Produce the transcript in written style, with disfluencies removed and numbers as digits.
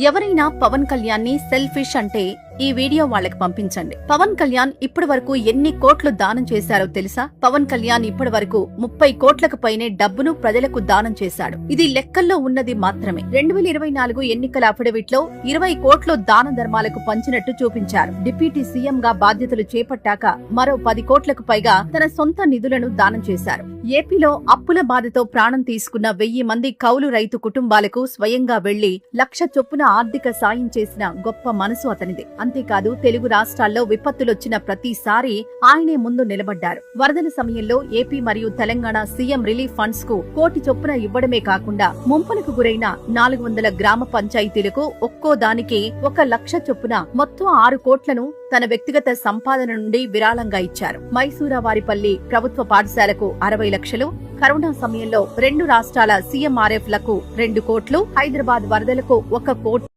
ఎవరైనా పవన్ కళ్యాణ్ ని సెల్ఫిష్ అంటే ఈ వీడియో వాళ్ళకి పంపించండి. పవన్ కళ్యాణ్ ఇప్పటి వరకు ఎన్ని కోట్లు దానం చేశారో తెలుసా? పవన్ కళ్యాణ్ ఇప్పటి వరకు 30 కోట్లకు పైనే డబ్బును ప్రజలకు దానం చేశాడు. ఇది లెక్కల్లో ఉన్నది మాత్రమే. 2024 ఎన్నికల అఫిడవిట్ లో 20 కోట్లు దాన ధర్మాలకు పంచినట్టు చూపించారు. డిప్యూటీ సీఎం గా బాధ్యతలు చేపట్టాక మరో 10 కోట్లకు పైగా తన సొంత నిధులను దానం చేశారు. ఏపీలో అప్పుల బాధతో ప్రాణం తీసుకున్న 1000 మంది కౌలు రైతు కుటుంబాలకు స్వయంగా వెళ్లి 1,00,000 చొప్పున ఆర్థిక సాయం చేసిన గొప్ప మనసు అతనిది. అంతేకాదు తెలుగు రాష్ట్రాల్లో విపత్తులొచ్చిన ప్రతిసారి ఆయనే ముందు నిలబడ్డారు. వరదల సమయంలో ఏపీ మరియు తెలంగాణ సీఎం రిలీఫ్ ఫండ్స్ కు 1 కోటి చొప్పున ఇవ్వడమే కాకుండా ముంపునకు గురైన 400 గ్రామ పంచాయతీలకు ఒక్కో దానికి 1,00,000 చొప్పున మొత్తం 6 కోట్లను తన వ్యక్తిగత సంపాదన నుండి విరాళంగా ఇచ్చారు. మైసూరావారిపల్లి ప్రభుత్వ పాఠశాలకు 60 లక్షలు, కరోనా సమయంలో 2 రాష్ట్రాల సీఎంఆర్ఎఫ్ లకు 2 కోట్లు, హైదరాబాద్ వరదలకు 1 కోటి